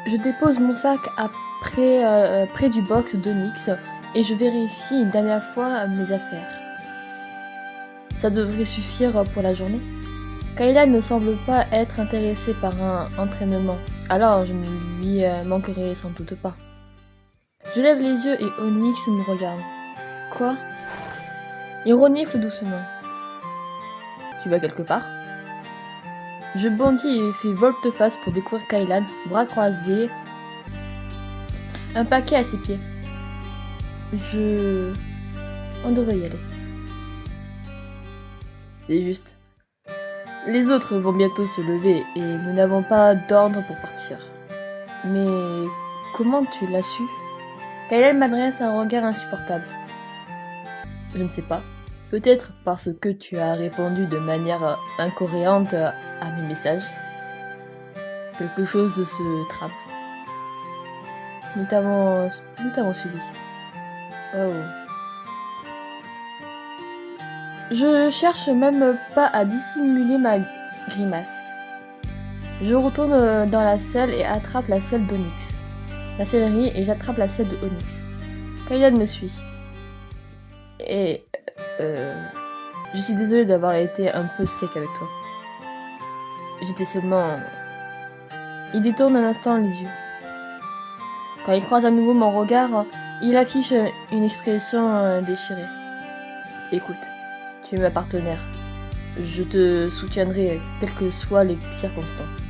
Je dépose mon sac près du box d'Onyx et je vérifie une dernière fois mes affaires. Ça devrait suffire pour la journée. Kayla ne semble pas être intéressée par un entraînement, alors je ne lui manquerai sans doute pas. Je lève les yeux et Onyx me regarde. Quoi? Il renifle doucement. Tu vas quelque part? Je bondis et fais volte-face pour découvrir Kaylan, bras croisés, un paquet à ses pieds. On devrait y aller. C'est juste. Les autres vont bientôt se lever et nous n'avons pas d'ordre pour partir. Mais comment tu l'as su? Kaylan m'adresse un regard insupportable. Je ne sais pas. Peut-être parce que tu as répondu de manière incohérente à mes messages. Quelque chose se trame. Nous t'avons suivi. Oh. Je cherche même pas à dissimuler ma grimace. Je retourne dans la selle et attrape la selle d'Onyx. La sellerie et j'attrape la selle de Onyx. Kaylan me suit. Et je suis désolée d'avoir été un peu sec avec toi. J'étais seulement... Il détourne un instant les yeux. Quand il croise à nouveau mon regard, il affiche une expression déchirée. Écoute, tu es ma partenaire. Je te soutiendrai quelles que soient les circonstances.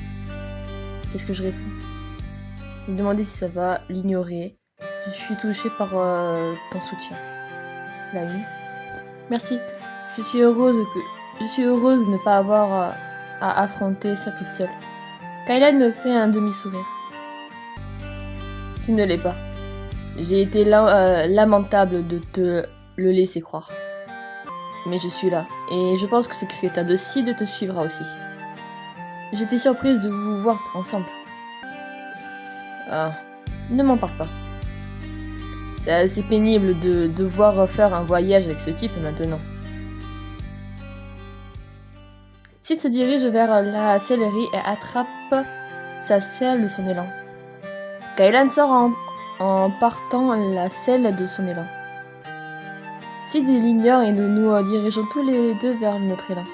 Qu'est-ce que je réponds? Lui demander si ça va, l'ignorer. Je suis touchée par ton soutien. La une. Merci. Je suis heureuse de ne pas avoir à affronter ça toute seule. Kaylan me fait un demi-sourire. Tu ne l'es pas. J'ai été lamentable de te le laisser croire. Mais je suis là, et je pense que ce crétin de Sid te suivra aussi. J'étais surprise de vous voir ensemble. Ah, ne m'en parle pas. C'est assez pénible de devoir faire un voyage avec ce type maintenant. Sid se dirige vers la sellerie et attrape sa selle de son élan. Kaylan sort en partant la selle de son élan. Sid l'ignore et nous nous dirigeons tous les deux vers notre élan.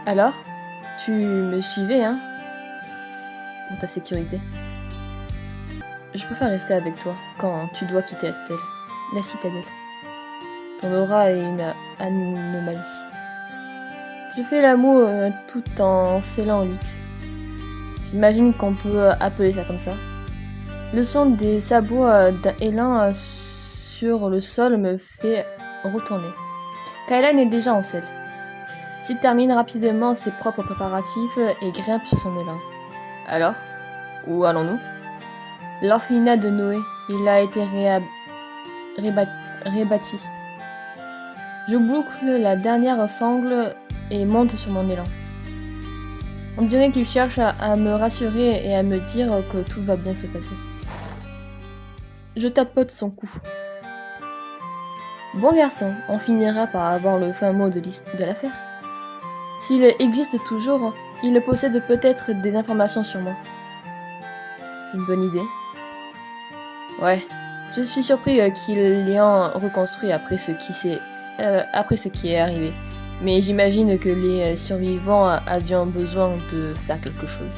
Alors, tu me suivais, hein? Pour ta sécurité. Je préfère rester avec toi quand tu dois quitter la citadelle. Ton aura est une anomalie. Je fais l'amour tout en scellant Onyx. J'imagine qu'on peut appeler ça comme ça. Le son des sabots d'un élan sur le sol me fait retourner. Kaylan est déjà en selle. Sid termine rapidement ses propres préparatifs et grimpe sur son élan. Alors, où allons-nous? L'orphelinat de Noé, il a été rebâti. Je boucle la dernière sangle et monte sur mon élan. On dirait qu'il cherche à me rassurer et à me dire que tout va bien se passer. Je tapote son cou. Bon garçon, on finira par avoir le fin mot de l'affaire. S'il existe toujours, il possède peut-être des informations sur moi. C'est une bonne idée. Ouais, je suis surpris qu'il l'ait reconstruit après ce qui est arrivé. Mais j'imagine que les survivants avaient besoin de faire quelque chose.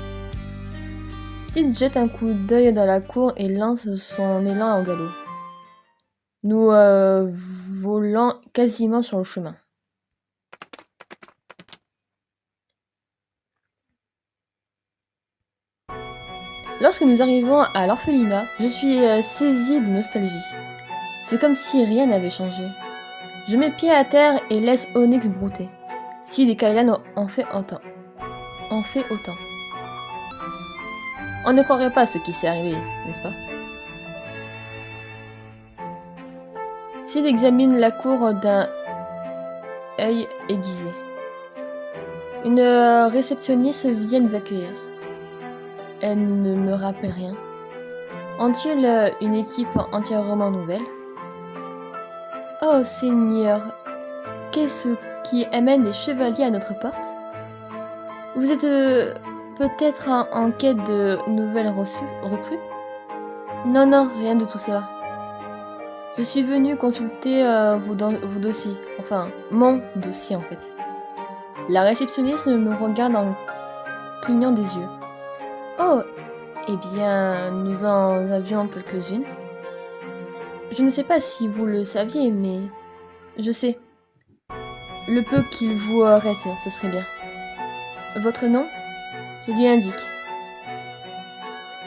Sid jette un coup d'œil dans la cour et lance son élan en galop. Nous volons quasiment sur le chemin. Lorsque nous arrivons à l'orphelinat, je suis saisie de nostalgie. C'est comme si rien n'avait changé. Je mets pied à terre et laisse Onyx brouter. Sid et Kaylan en fait autant. On ne croirait pas ce qui s'est arrivé, n'est-ce pas? Sid examine la cour d'un œil aiguisé. Une réceptionniste vient nous accueillir. Elle ne me rappelle rien. Ont-ils une équipe entièrement nouvelle? Oh Seigneur, qu'est-ce qui amène des chevaliers à notre porte? Vous êtes Peut-être en quête de nouvelles recrues? Non, non, rien de tout cela. Je suis venue consulter vos dossiers. Enfin, mon dossier en fait. La réceptionniste me regarde en clignant des yeux. Oh, eh bien, nous en avions quelques-unes. Je ne sais pas si vous le saviez, mais je sais. Le peu qu'il vous reste, ce serait bien. Votre nom? Je lui indique.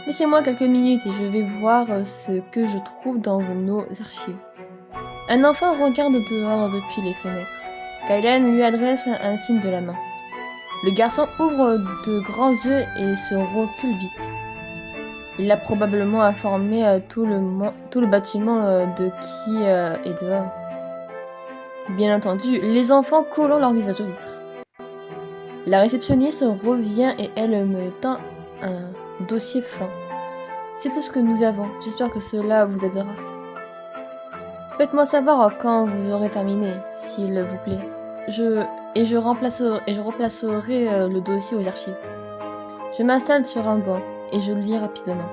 Laissez-moi quelques minutes et je vais voir ce que je trouve dans nos archives. Un enfant regarde dehors depuis les fenêtres. Kylan lui adresse un signe de la main. Le garçon ouvre de grands yeux et se recule vite. Il a probablement informé tout le bâtiment de qui est dehors. Bien entendu, les enfants collant leur visage aux vitres. La réceptionniste revient et elle me tend un dossier fin. C'est tout ce que nous avons. J'espère que cela vous aidera. Faites-moi savoir quand vous aurez terminé, s'il vous plaît. Je replacerai le dossier aux archives. Je m'installe sur un banc et je lis rapidement.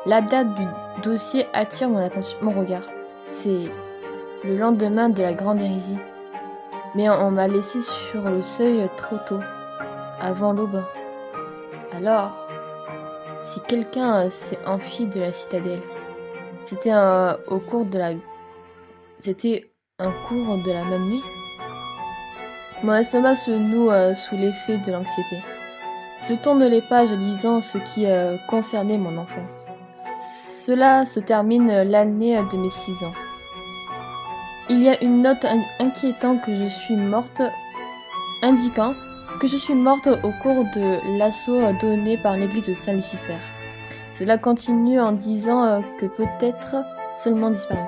La date du dossier attire mon regard. C'est le lendemain de la grande hérésie. Mais on m'a laissé sur le seuil trop tôt, avant l'aube. Alors, si quelqu'un s'est enfui de la citadelle, c'était un cours de la même nuit. Mon estomac se noue sous l'effet de l'anxiété. Je tourne les pages lisant ce qui concernait mon enfance. Cela se termine l'année de mes 6 ans. Il y a une note indiquant que je suis morte au cours de l'assaut donné par l'église de Saint-Lucifer. Cela continue en disant que peut-être seulement disparu.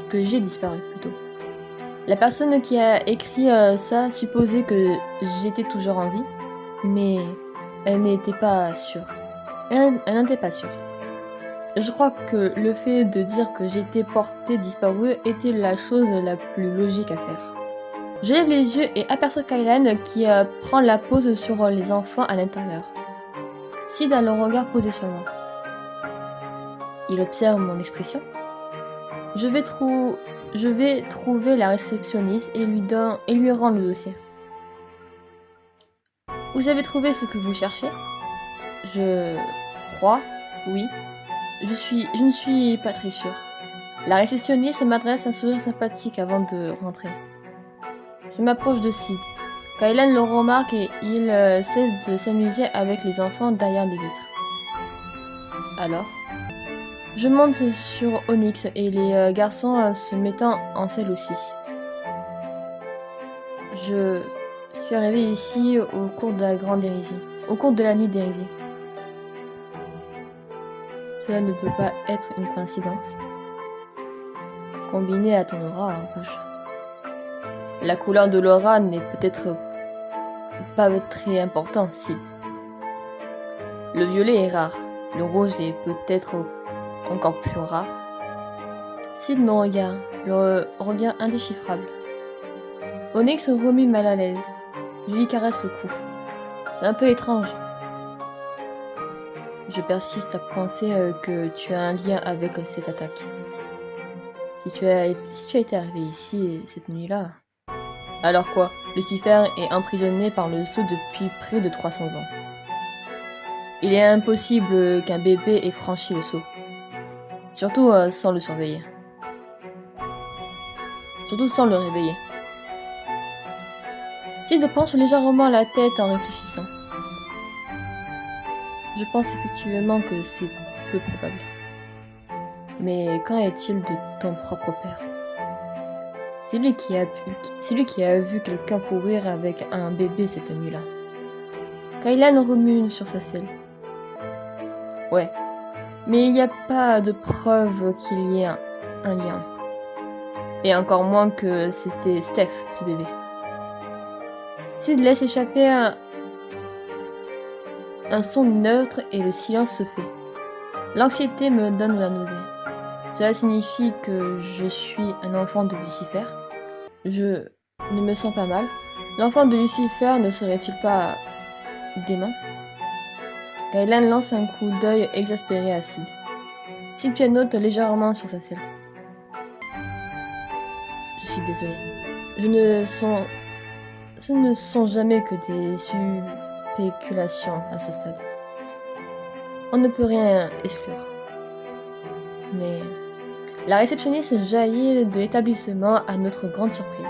Que j'ai disparu plutôt. La personne qui a écrit ça supposait que j'étais toujours en vie, mais elle n'était pas sûre. Elle n'était pas sûre. Je crois que le fait de dire que j'étais portée disparue était la chose la plus logique à faire. Je lève les yeux et aperçois Kylan qui prend la pose sur les enfants à l'intérieur. Sid a le regard posé sur moi. Il observe mon expression. Je vais trouver la réceptionniste et lui rendre le dossier. Vous avez trouvé ce que vous cherchez? Je crois, oui. Je ne suis pas très sûre. La réceptionniste m'adresse un sourire sympathique avant de rentrer. Je m'approche de Sid. Kylan le remarque et il cesse de s'amuser avec les enfants derrière les vitres. Alors? Je monte sur Onyx et les garçons se mettant en selle aussi. Je suis arrivée ici au cours de la grande hérésie. Au cours de la nuit d'hérésie. Cela ne peut pas être une coïncidence. Combiné à ton aura rouge. La couleur de l'aura n'est peut-être pas très importante, Sid. Le violet est rare. Le rouge est peut-être encore plus rare. Sid me regarde, le regard indéchiffrable. Onyx remue mal à l'aise. Je lui caresse le cou. C'est un peu étrange. Je persiste à penser que tu as un lien avec cette attaque. Si tu as été arrivé ici cette nuit-là... Alors quoi? Lucifer est emprisonné par le sceau depuis près de 300 ans. Il est impossible qu'un bébé ait franchi le sceau. Surtout sans le surveiller. Surtout sans le réveiller. Sid penche légèrement la tête en réfléchissant. Je pense effectivement que c'est peu probable. Mais qu'en est-il de ton propre père? C'est lui qui a vu quelqu'un courir avec un bébé cette nuit-là. Kylan remue sur sa selle. Ouais, mais il n'y a pas de preuve qu'il y ait un lien. Et encore moins que c'était Steph, ce bébé. Sid laisse échapper un son neutre et le silence se fait. L'anxiété me donne la nausée. Cela signifie que je suis un enfant de Lucifer. Je ne me sens pas mal. L'enfant de Lucifer ne serait-il pas dément? Kaylan lance un coup d'œil exaspéré à Sid. Sid pianote légèrement sur sa selle. Je suis désolée. Ce ne sont jamais que des spéculations à ce stade. On ne peut rien exclure. Mais la réceptionniste jaillit de l'établissement à notre grande surprise.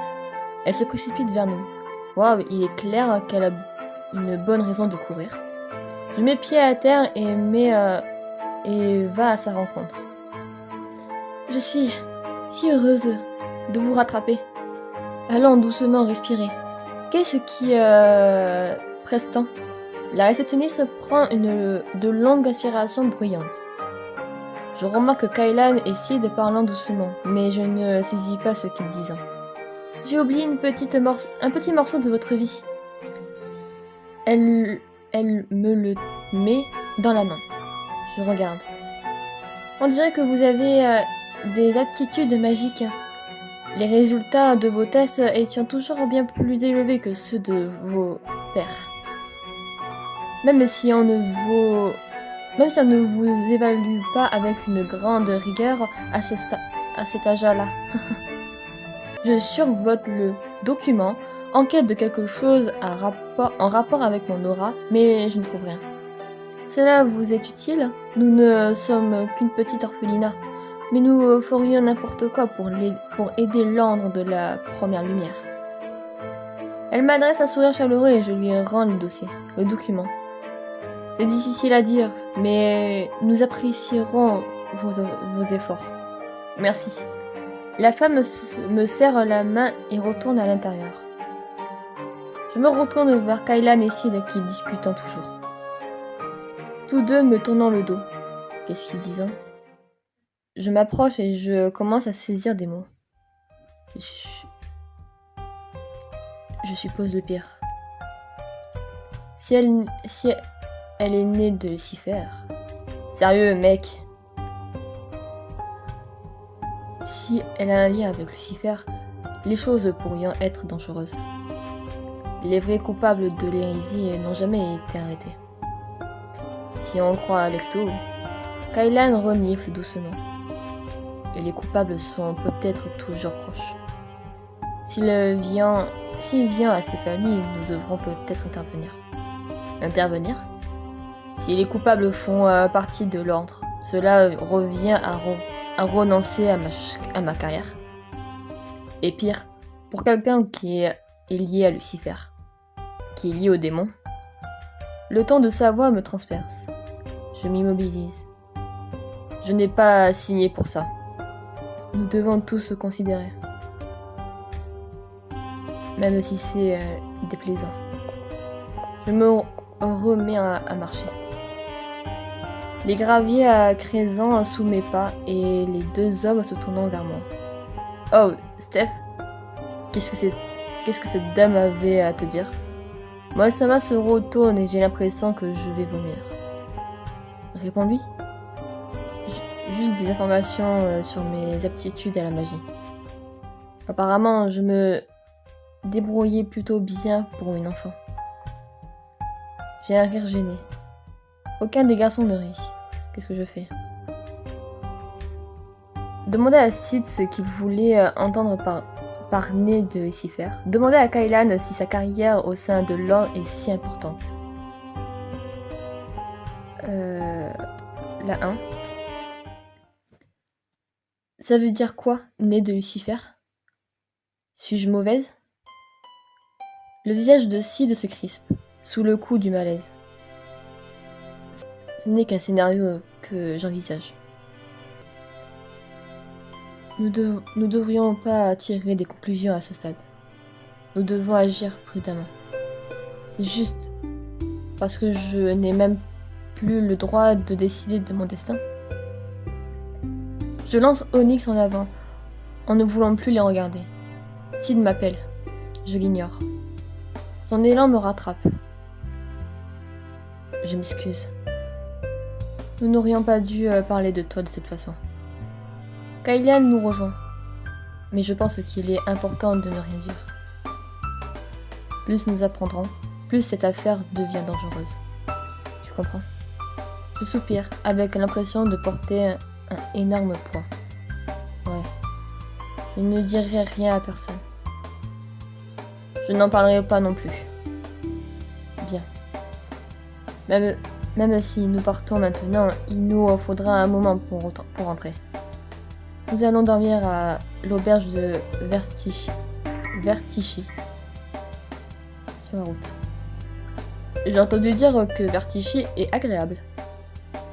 Elle se précipite vers nous. Waouh, il est clair qu'elle a une bonne raison de courir. Je mets pied à terre et va à sa rencontre. Je suis si heureuse de vous rattraper. Allons doucement respirer. Qu'est-ce qui presse tant? La réceptionniste prend de longues aspirations bruyantes. Je remarque Kaylan et Sid parlant doucement, mais je ne saisis pas ce qu'ils disent. J'ai oublié un petit morceau de votre vie. Elle me le met dans la main. Je regarde. On dirait que vous avez des aptitudes magiques. Les résultats de vos tests étant toujours bien plus élevés que ceux de vos pairs. Même si on ne vous évalue pas avec une grande rigueur à cet âge-là. Je survote le document en quête de quelque chose en rapport avec mon aura, mais je ne trouve rien. Cela vous est utile? Nous ne sommes qu'une petite orphelinat, mais nous ferions n'importe quoi pour aider l'ordre de la première lumière. Elle m'adresse un sourire chaleureux et je lui rends le document. C'est difficile à dire, mais nous apprécierons vos efforts. Merci. La femme me serre la main et retourne à l'intérieur. Je me retourne vers Kaylan et Sid qui discutent toujours. Tous deux me tournant le dos. Qu'est-ce qu'ils disent? Je m'approche et je commence à saisir des mots. Je suppose le pire. Si elle est née de Lucifer. Sérieux, mec. Si elle a un lien avec Lucifer, les choses pourraient être dangereuses. Les vrais coupables de l'hérésie n'ont jamais été arrêtés. Si on croit à Lecto, Kaylan renifle doucement. Et les coupables sont peut-être toujours proches. S'il vient à Stéphanie, nous devrons peut-être intervenir. Intervenir? Si les coupables font partie de l'ordre, cela revient à renoncer à ma carrière. Et pire, pour quelqu'un qui est lié à Lucifer, qui est lié au démon, le ton de sa voix me transperce. Je m'immobilise. Je n'ai pas signé pour ça. Nous devons tous se considérer. Même si c'est déplaisant. Je me remets à marcher. Les graviers crésant sous mes pas et les deux hommes se tournant vers moi. Oh, Steph, qu'est-ce que cette dame avait à te dire? Moi, ça se retourne et j'ai l'impression que je vais vomir. Réponds-lui. Juste des informations sur mes aptitudes à la magie. Apparemment, je me débrouillais plutôt bien pour une enfant. J'ai un rire gêné. Aucun des garçons ne rit. Qu'est-ce que je fais? Demandez à Sid ce qu'il voulait entendre par nez de Lucifer. Demandez à Kaylan si sa carrière au sein de l'ordre est si importante. La 1. Ça veut dire quoi, nez de Lucifer? Suis-je mauvaise? Le visage de Sid se crispe, sous le coup du malaise. Ce n'est qu'un scénario que j'envisage. Nous devrions pas tirer des conclusions à ce stade. Nous devons agir prudemment. C'est juste parce que je n'ai même plus le droit de décider de mon destin. Je lance Onyx en avant, en ne voulant plus les regarder. Sid m'appelle. Je l'ignore. Son élan me rattrape. Je m'excuse. Nous n'aurions pas dû parler de toi de cette façon. Kaylan nous rejoint, mais je pense qu'il est important de ne rien dire. plus nous apprendrons, plus cette affaire devient dangereuse. Tu comprends? Je soupire, avec l'impression de porter un énorme poids. Ouais. Je ne dirai rien à personne. Je n'en parlerai pas non plus. Bien. Même si nous partons maintenant, il nous faudra un moment pour rentrer. Nous allons dormir à l'auberge de Vertichy. Sur la route. J'ai entendu dire que Vertichy est agréable.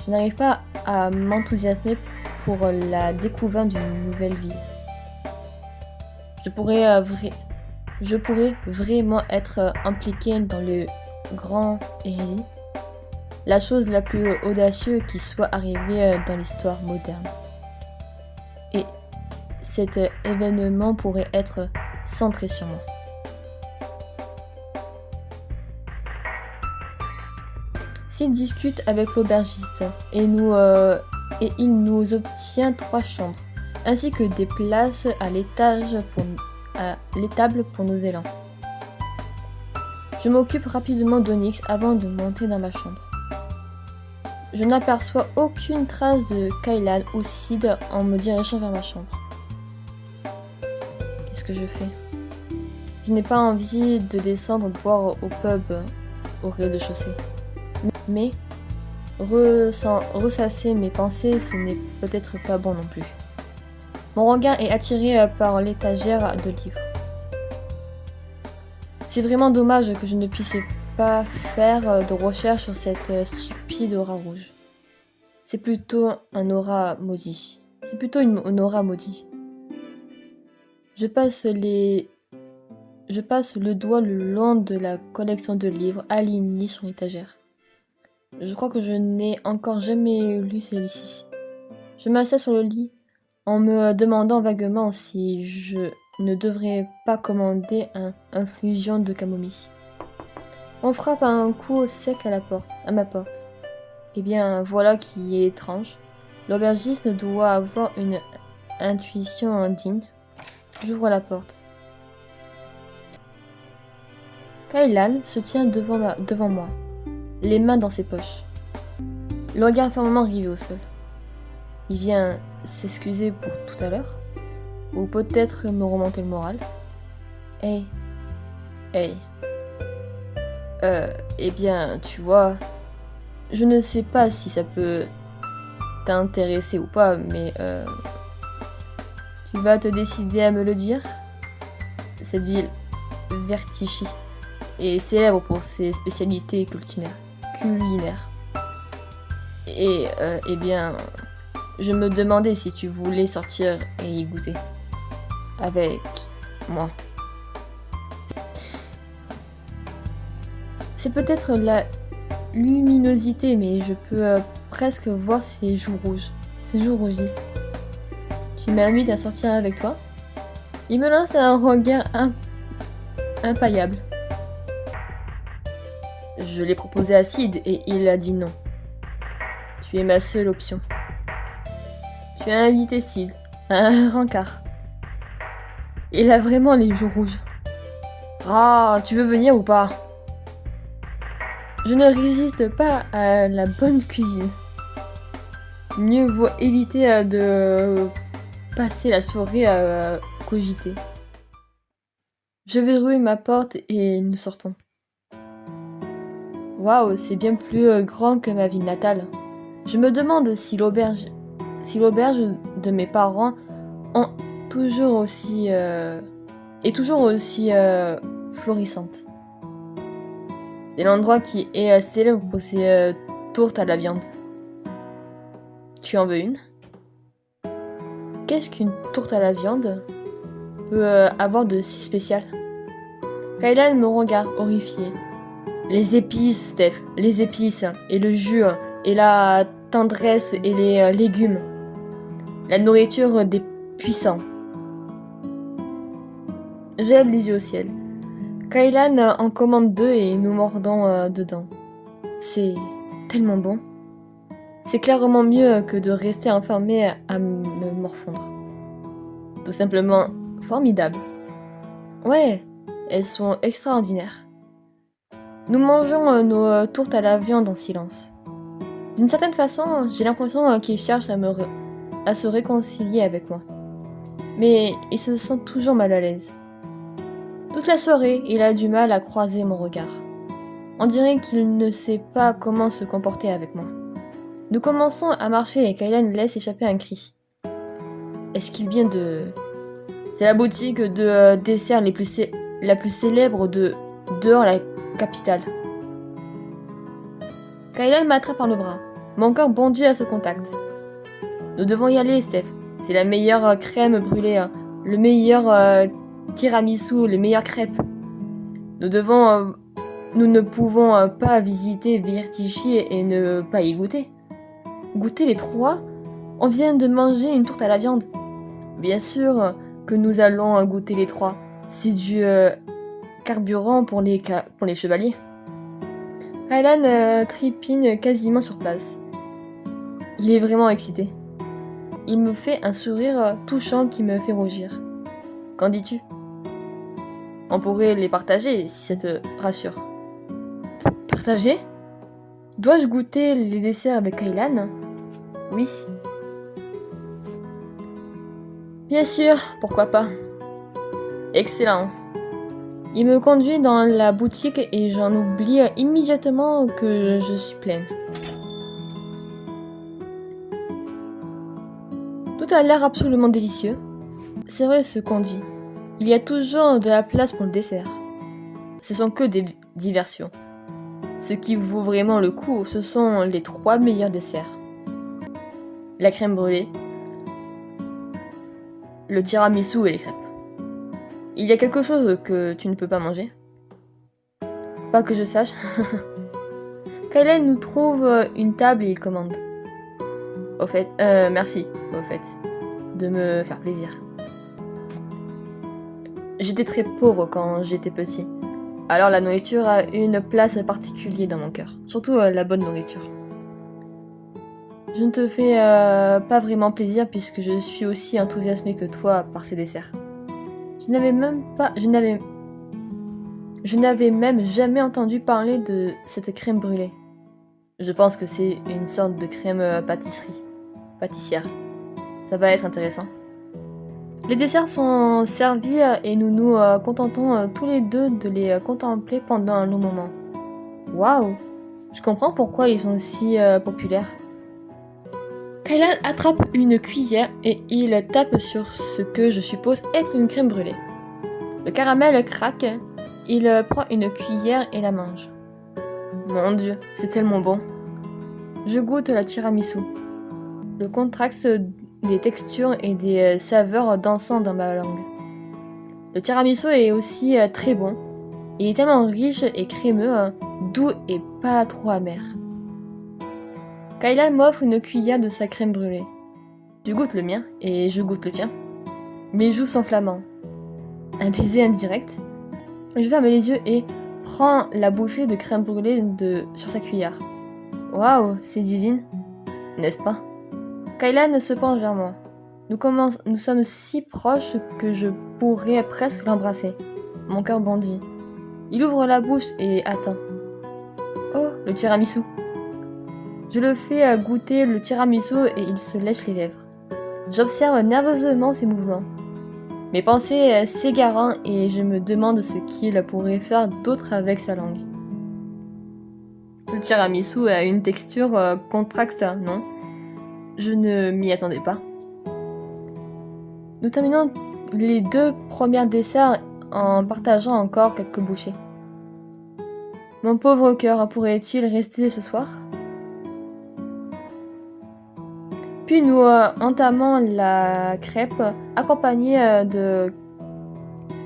Je n'arrive pas à m'enthousiasmer pour la découverte d'une nouvelle ville. Je pourrais vraiment être impliqué dans le grand hérésie, la chose la plus audacieuse qui soit arrivée dans l'histoire moderne. Et cet événement pourrait être centré sur moi. S'il discute avec l'aubergiste et il nous obtient 3 chambres, ainsi que des places à l'étable pour nos élans. Je m'occupe rapidement d'Onyx avant de monter dans ma chambre. Je n'aperçois aucune trace de Kaylan ou Sid en me dirigeant vers ma chambre. Qu'est-ce que je fais? Je n'ai pas envie de descendre boire au pub au rez-de-chaussée. Mais ressasser mes pensées, ce n'est peut-être pas bon non plus. Mon regard est attiré par l'étagère de livres. C'est vraiment dommage que je ne puisse pas faire de recherche sur cette stupide aura rouge. C'est plutôt une aura maudite. Je passe le doigt le long de la collection de livres alignés sur l'étagère. Je crois que je n'ai encore jamais lu celui-ci. Je m'assieds sur le lit en me demandant vaguement si je ne devrais pas commander un infusion de camomille. On frappe un coup sec à ma porte. Eh bien, voilà qui est étrange. L'aubergiste doit avoir une intuition indigne. J'ouvre la porte. Kaylan se tient devant moi, les mains dans ses poches, le regard fermement rivé au sol. Il vient s'excuser pour tout à l'heure? Ou peut-être me remonter le moral? Hey. Eh bien, tu vois, je ne sais pas si ça peut t'intéresser ou pas, mais tu vas te décider à me le dire? Cette ville, Vertichy, est célèbre pour ses spécialités culinaires. Et, eh bien, je me demandais si tu voulais sortir et y goûter. Avec moi. C'est peut-être la luminosité, mais je peux presque voir ses joues rougies. Tu m'invites à sortir avec toi? Il me lance un regard impaillable. Je l'ai proposé à Sid et il a dit non. Tu es ma seule option. Tu as invité Sid, un rencard. Il a vraiment les joues rouges. Ah, tu veux venir ou pas? Je ne résiste pas à la bonne cuisine. Mieux vaut éviter de passer la soirée à cogiter. Je verrouille ma porte et nous sortons. Waouh, c'est bien plus grand que ma ville natale. Je me demande si l'auberge de mes parents est toujours aussi florissante. C'est l'endroit qui est célèbre pour ses tourtes à la viande. Tu en veux une? Qu'est-ce qu'une tourte à la viande peut avoir de si spécial? Kaylan me regarde horrifiée. Les épices, Steph, les épices, et le jus, et la tendresse, et les légumes. La nourriture des puissants. J'aime les yeux au ciel. Kaylan en commande 2 et nous mordons dedans. C'est tellement bon. C'est clairement mieux que de rester enfermé à me morfondre. Tout simplement formidable. Ouais, elles sont extraordinaires. Nous mangeons nos tourtes à la viande en silence. D'une certaine façon, j'ai l'impression qu'il cherche à se réconcilier avec moi. Mais il se sent toujours mal à l'aise. Toute la soirée, il a du mal à croiser mon regard. On dirait qu'il ne sait pas comment se comporter avec moi. Nous commençons à marcher et Kaylan laisse échapper un cri. Est-ce qu'il vient de... C'est la boutique de desserts la plus célèbre de dehors la capitale. Kaylan m'attrape par le bras. Mon cœur bondit à ce contact. Nous devons y aller, Steph. C'est la meilleure crème brûlée, le meilleur tiramisu, les meilleures crêpes. Nous ne pouvons pas visiter Virtichy et ne pas y goûter. Goûter les trois? On vient de manger une tourte à la viande. Bien sûr que nous allons goûter les trois. C'est du carburant pour les chevaliers. Kaylan tripigne quasiment sur place. Il est vraiment excité. Il me fait un sourire touchant qui me fait rougir. Qu'en dis-tu? On pourrait les partager si ça te rassure. Partager? Dois-je goûter les desserts avec Kaylan? Oui. Bien sûr, pourquoi pas. Excellent. Il me conduit dans la boutique et j'en oublie immédiatement que je suis pleine. Tout a l'air absolument délicieux. C'est vrai ce qu'on dit. Il y a toujours de la place pour le dessert. Ce sont que des diversions. Ce qui vaut vraiment le coup, ce sont les 3 meilleurs desserts. La crème brûlée, le tiramisu et les crêpes. Il y a quelque chose que tu ne peux pas manger? Pas que je sache. Kaylan nous trouve une table et il commande. Au fait, merci, au fait, de me faire plaisir. J'étais très pauvre quand j'étais petit. Alors la nourriture a une place particulière dans mon cœur. Surtout la bonne nourriture. Je ne te fais pas vraiment plaisir puisque je suis aussi enthousiasmée que toi par ces desserts. Je n'avais même jamais entendu parler de cette crème brûlée. Je pense que c'est une sorte de crème pâtissière. Ça va être intéressant. Les desserts sont servis et nous nous contentons tous les deux de les contempler pendant un long moment. Waouh! Je comprends pourquoi ils sont si populaires. Kaylan attrape une cuillère et il tape sur ce que je suppose être une crème brûlée. Le caramel craque, il prend une cuillère et la mange. Mon Dieu, c'est tellement bon. Je goûte la tiramisu. Le contraste des textures et des saveurs dansant dans ma langue. Le tiramisu est aussi très bon. Il est tellement riche et crémeux, doux et pas trop amer. Kaylan m'offre une cuillère de sa crème brûlée. Tu goûtes le mien et je goûte le tien. Mes joues s'enflammant. Un baiser indirect. Je ferme les yeux et prends la bouchée de crème brûlée sur sa cuillère. Waouh, c'est divine, n'est-ce pas? Kaylan se penche vers moi. Nous sommes si proches que je pourrais presque l'embrasser. Mon cœur bondit. Il ouvre la bouche et attend. Oh, le tiramisu. Je le fais goûter le tiramisu et il se lèche les lèvres. J'observe nerveusement ses mouvements. Mes pensées s'égarant et je me demande ce qu'il pourrait faire d'autre avec sa langue. Le tiramisu a une texture contracte, non? Je ne m'y attendais pas. Nous terminons les 2 premiers desserts en partageant encore quelques bouchées. Mon pauvre cœur, pourrait-il rester ce soir? Puis nous entamons la crêpe accompagnée de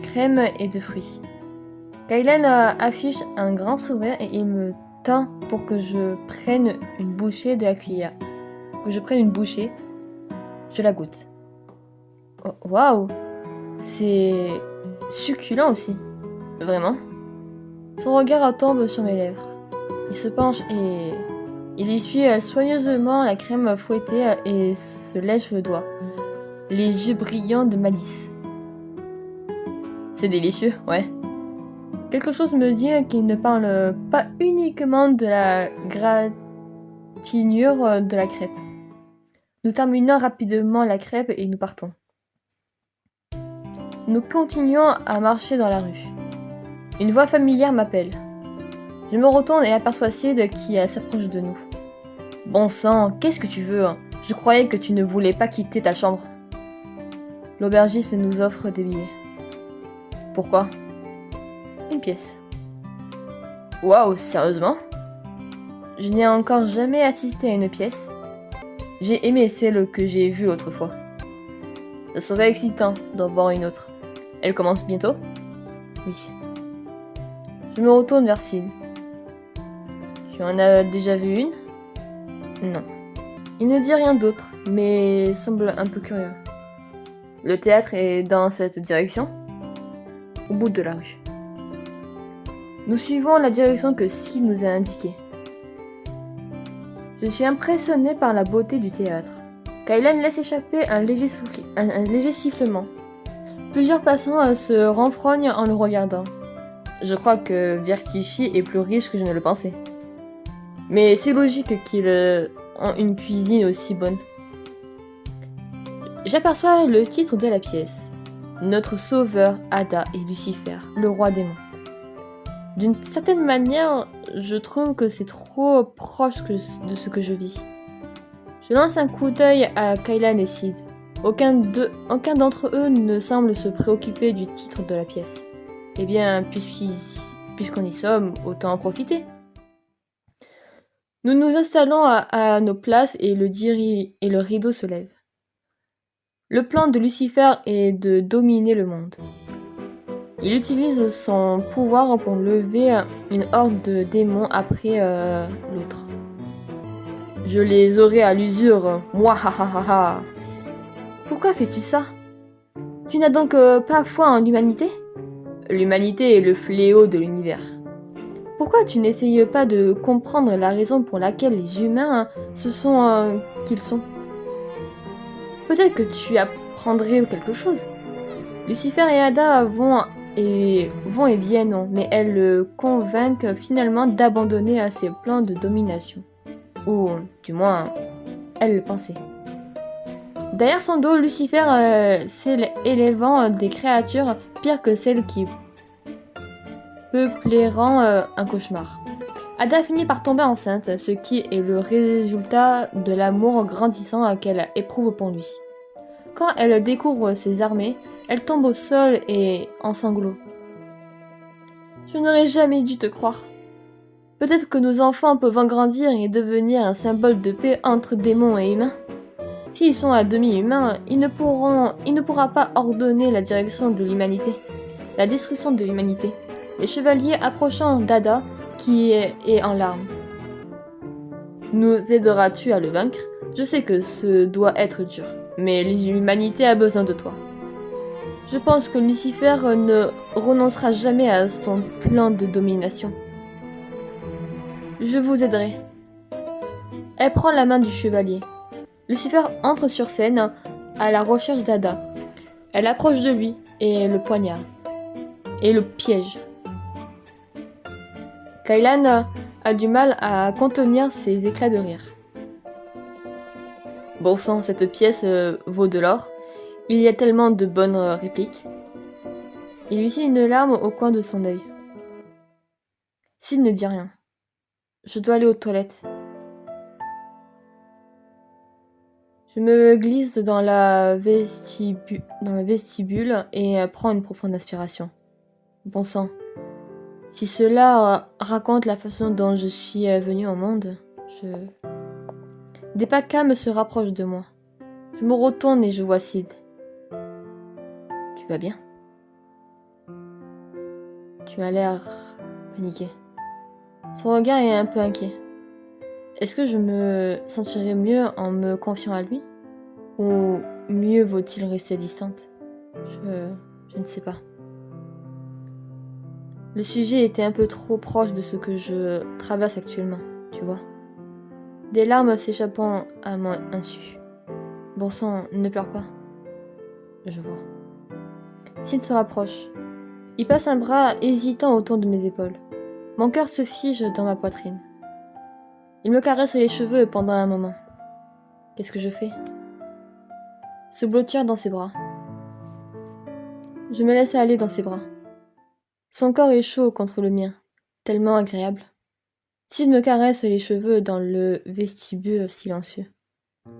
crème et de fruits. Kaylan affiche un grand sourire et il me tend pour que je prenne une bouchée de la cuillère. Je la goûte. Oh, waouh! C'est succulent aussi. Vraiment? Son regard tombe sur mes lèvres. Il se penche et il essuie soigneusement la crème fouettée et se lèche le doigt, les yeux brillants de malice. C'est délicieux, ouais. Quelque chose me dit qu'il ne parle pas uniquement de la gratinure de la crêpe. Nous terminons rapidement la crêpe et nous partons. Nous continuons à marcher dans la rue. Une voix familière m'appelle. Je me retourne et aperçois Sid qui s'approche de nous. Bon sang, qu'est-ce que tu veux? Je croyais que tu ne voulais pas quitter ta chambre. L'aubergiste nous offre des billets. Pourquoi? Une pièce. Waouh, sérieusement? Je n'ai encore jamais assisté à une pièce. J'ai aimé celle que j'ai vue autrefois. Ça serait excitant d'en voir une autre. Elle commence bientôt? Oui. Je me retourne vers Sid. Tu en as déjà vu une? Non. Il ne dit rien d'autre, mais semble un peu curieux. Le théâtre est dans cette direction? Au bout de la rue. Nous suivons la direction que Sid nous a indiquée. Je suis impressionné par la beauté du théâtre. Kaylan laisse échapper un léger sifflement. Plusieurs passants se renfrognent en le regardant. Je crois que Virtichi est plus riche que je ne le pensais. Mais c'est logique qu'ils aient une cuisine aussi bonne. J'aperçois le titre de la pièce. Notre sauveur, Ada et Lucifer, le roi démon. D'une certaine manière, je trouve que c'est trop proche de ce que je vis. Je lance un coup d'œil à Kaylan et Sid. Aucun d'entre eux ne semble se préoccuper du titre de la pièce. Eh bien, puisqu'on y sommes, autant en profiter. Nous nous installons à nos places et le rideau se lève. Le plan de Lucifer est de dominer le monde. Il utilise son pouvoir pour lever une horde de démons après l'autre. Je les aurai à l'usure, mouahahaha. Pourquoi fais-tu ça? Tu n'as donc pas foi en l'humanité? L'humanité est le fléau de l'univers. Pourquoi tu n'essayes pas de comprendre la raison pour laquelle les humains se sont qu'ils sont? Peut-être que tu apprendrais quelque chose. Lucifer et Ada vont et viennent, mais elles le convainquent finalement d'abandonner ses plans de domination. Ou, du moins, elle le pensait. Derrière son dos, Lucifer élevant des créatures pires que celles qui peupleraient un cauchemar. Ada finit par tomber enceinte, ce qui est le résultat de l'amour grandissant qu'elle éprouve pour lui. Quand elle découvre ses armées, elle tombe au sol et en sanglots. Je n'aurais jamais dû te croire. Peut-être que nos enfants peuvent grandir et devenir un symbole de paix entre démons et humains. S'ils sont à demi humains, il ne pourra pas ordonner la direction de l'humanité, la destruction de l'humanité. Les chevaliers approchant d'Ada, qui est en larmes. Nous aideras-tu à le vaincre? Je sais que ce doit être dur, mais l'humanité a besoin de toi. Je pense que Lucifer ne renoncera jamais à son plan de domination. Je vous aiderai. Elle prend la main du chevalier. Lucifer entre sur scène à la recherche d'Ada. Elle approche de lui et le poignarde. Et le piège. Kaylan a du mal à contenir ses éclats de rire. Bon sang, cette pièce vaut de l'or. Il y a tellement de bonnes répliques. Il lui tient une larme au coin de son œil. Sid ne dit rien. Je dois aller aux toilettes. Je me glisse dans le vestibule et prends une profonde aspiration. Bon sang. Si cela raconte la façon dont je suis venue au monde, Des pas calmes se rapprochent de moi. Je me retourne et je vois Sid. Tu vas bien? Tu as l'air paniqué. Son regard est un peu inquiet. Est-ce que je me sentirais mieux en me confiant à lui? Ou mieux vaut-il rester distante? Je ne sais pas. Le sujet était un peu trop proche de ce que je traverse actuellement, tu vois. Des larmes s'échappant à mon insu. Bon sang, ne pleure pas. Je vois. Sid se rapproche. Il passe un bras hésitant autour de mes épaules. Mon cœur se fige dans ma poitrine. Il me caresse les cheveux pendant un moment. Qu'est-ce que je fais? Se blottir dans ses bras. Je me laisse aller dans ses bras. Son corps est chaud contre le mien, tellement agréable. Sid me caresse les cheveux dans le vestibule silencieux.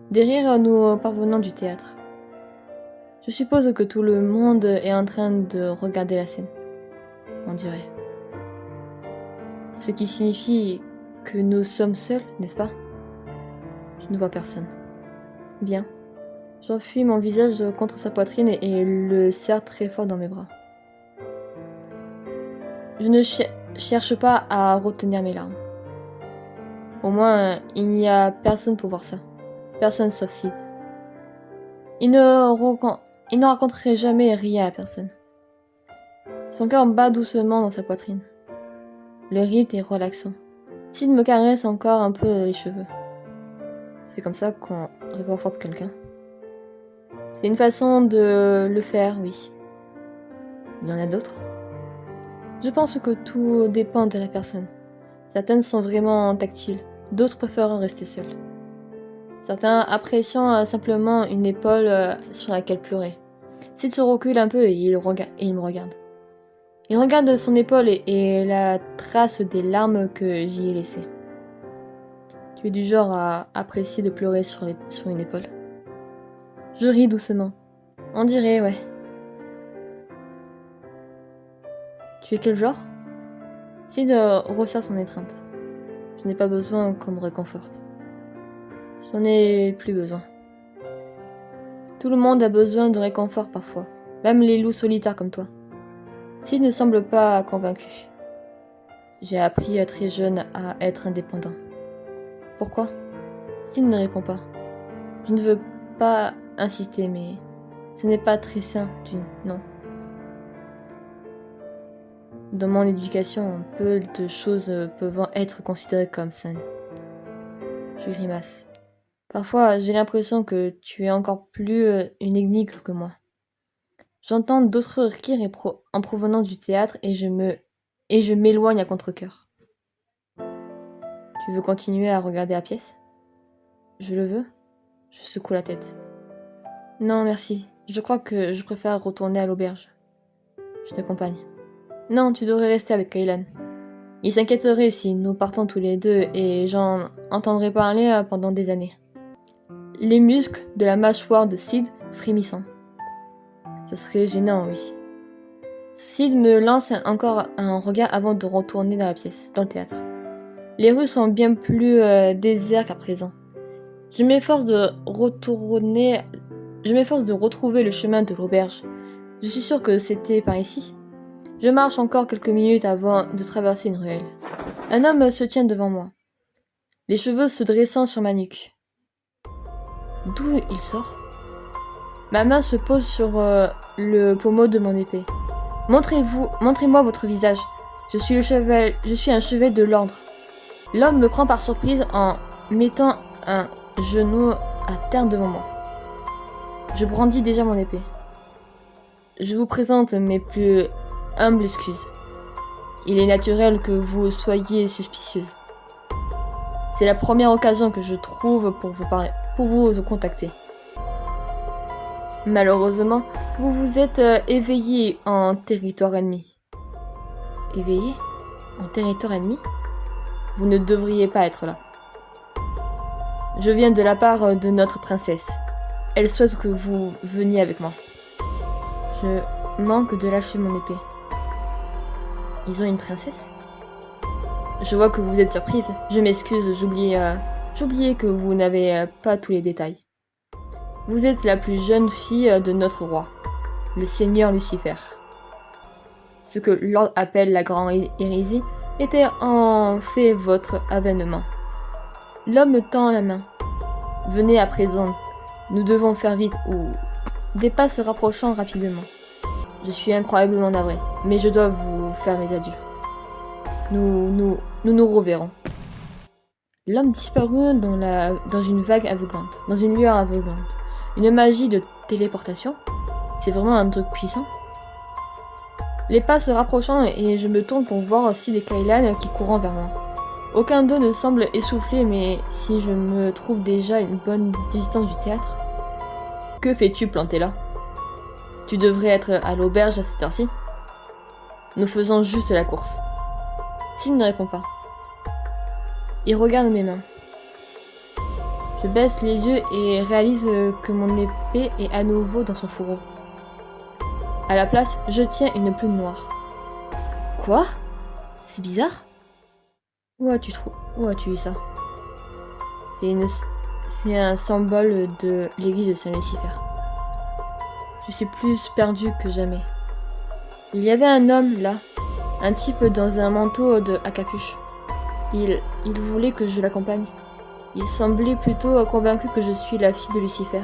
Des rires nous parvenant du théâtre. Je suppose que tout le monde est en train de regarder la scène. On dirait. Ce qui signifie que nous sommes seuls, n'est-ce pas? Je ne vois personne. Bien. J'enfuis mon visage contre sa poitrine et le serre très fort dans mes bras. Je ne cherche pas à retenir mes larmes. Au moins, il n'y a personne pour voir ça. Personne sauf Sid. Il ne raconterait jamais rien à personne. Son cœur bat doucement dans sa poitrine. Le rythme est relaxant. Sid me caresse encore un peu les cheveux. C'est comme ça qu'on réconforte quelqu'un. C'est une façon de le faire, oui. Il y en a d'autres. Je pense que tout dépend de la personne. Certaines sont vraiment tactiles, d'autres préfèrent rester seules. Certains apprécient simplement une épaule sur laquelle pleurer. Sid se recule un peu et il me regarde. Il regarde son épaule et la trace des larmes que j'y ai laissées. Tu es du genre à apprécier de pleurer sur une épaule. Je ris doucement. On dirait, ouais. Tu es quel genre? Sid resserre son étreinte. Je n'ai pas besoin qu'on me réconforte. J'en ai plus besoin. Tout le monde a besoin de réconfort parfois, même les loups solitaires comme toi. Sid ne semble pas convaincu. J'ai appris très jeune à être indépendant. Pourquoi? Sid ne répond pas. Je ne veux pas insister, mais ce n'est pas très sain, non. Dans mon éducation, peu de choses peuvent être considérées comme saines. Je grimace. Parfois, j'ai l'impression que tu es encore plus une énigme que moi. J'entends d'autres rires en provenance du théâtre et je m'éloigne à contre-cœur. Tu veux continuer à regarder la pièce? Je le veux? Je secoue la tête. Non, merci. Je crois que je préfère retourner à l'auberge. Je t'accompagne. Non, tu devrais rester avec Kaylan. Il s'inquiéterait si nous partons tous les deux et j'en entendrai parler pendant des années. Les muscles de la mâchoire de Sid frémissant. Ce serait gênant, oui. Sid me lance encore un regard avant de retourner dans le théâtre. Les rues sont bien plus désertes qu'à présent. Je m'efforce de retrouver le chemin de l'auberge. Je suis sûre que c'était par ici. Je marche encore quelques minutes avant de traverser une ruelle. Un homme se tient devant moi, les cheveux se dressant sur ma nuque. D'où il sort? Ma main se pose sur le pommeau de mon épée. Montrez-moi votre visage. Je suis un chevalier de l'ordre. L'homme me prend par surprise en mettant un genou à terre devant moi. Je brandis déjà mon épée. Je vous présente mes plus humbles excuses. Il est naturel que vous soyez suspicieuse. C'est la première occasion que je trouve pour vous contacter. Malheureusement, vous vous êtes éveillé en territoire ennemi. Éveillé? En territoire ennemi? Vous ne devriez pas être là. Je viens de la part de notre princesse. Elle souhaite que vous veniez avec moi. Je manque de lâcher mon épée. Ils ont une princesse? Je vois que vous êtes surprise. Je m'excuse, j'oubliais que vous n'avez pas tous les détails. Vous êtes la plus jeune fille de notre roi, le seigneur Lucifer. Ce que l'ordre appelle la grande hérésie était en fait votre avènement. L'homme me tend la main. Venez à présent, nous devons faire vite ou... Des pas se rapprochant rapidement. Je suis incroyablement navrée, mais je dois vous faire mes adieux. Nous reverrons. L'homme disparut dans une vague aveuglante, dans une lueur aveuglante. Une magie de téléportation? C'est vraiment un truc puissant? Les pas se rapprochant et je me tourne pour voir si des Kailan qui courent vers moi. Aucun d'eux ne semble essoufflé, mais si je me trouve déjà à une bonne distance du théâtre... Que fais-tu planté là? Tu devrais être à l'auberge à cette heure-ci. Nous faisons juste la course. Tin ne répond pas. Il regarde mes mains. Je baisse les yeux et réalise que mon épée est à nouveau dans son fourreau. À la place, je tiens une plume noire. Quoi? C'est bizarre. Où as-tu eu ça? C'est un symbole de l'église de Saint-Lucifer. Je suis plus perdu que jamais. Il y avait un homme là, un type dans un manteau à capuche. Il voulait que je l'accompagne. Il semblait plutôt convaincu que je suis la fille de Lucifer.